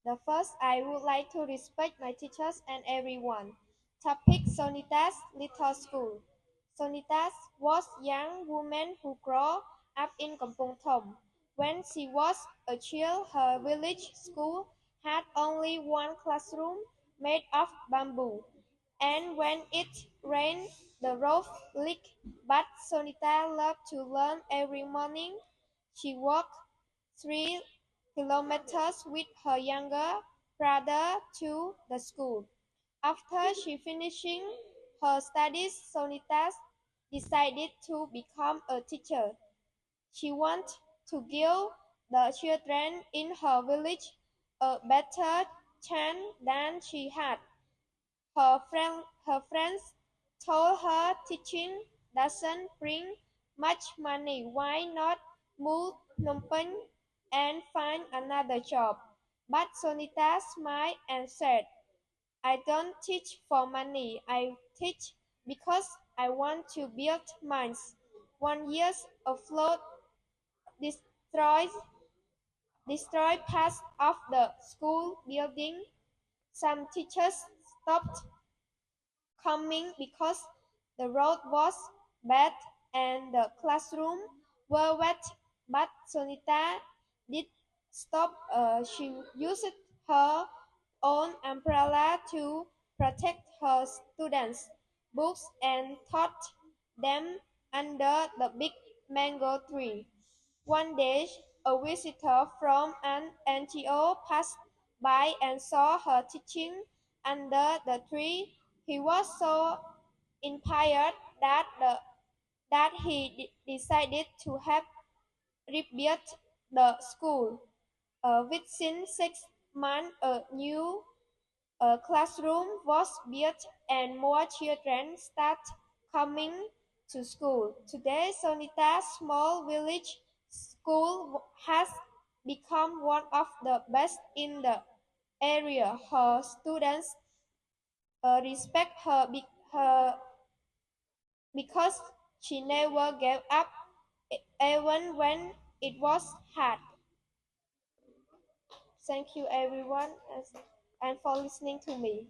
The first, I would like to respect my teachers and everyone. Topic: Sonita's Little School. Sonita was a young woman who grew up in Kampong Thom. When she was a child, her village school had only one classroom made of bamboo, and when it rained, the roof leaked. But Sonita loved to learn every morning. She walked 3 kilometers with her younger brother to the school. After she finishing her studies, Sonita decided to become a teacher. She wanted to give the children in her village a better chance than she had. Her friends told her teaching doesn't bring much money. Why not move to Phnom Penh and find another job? But Sonita smiled and said, I don't teach for money. I teach because I want to build minds. One year a flood destroyed parts of the school building. Some teachers stopped coming because the road was bad and the classroom were wet. But Sonita did stop. She used her own umbrella to protect her students' books and taught them under the big mango tree. One day, a visitor from an NGO passed by and saw her teaching under the tree. He was so inspired that he decided to help rebuild the school. Within 6 months, a new classroom was built and more children started coming to school. Today, Sonita's small village school has become one of the best in the area. Her students respect her because she never gave up even when it was hard. Thank you everyone and for listening to me.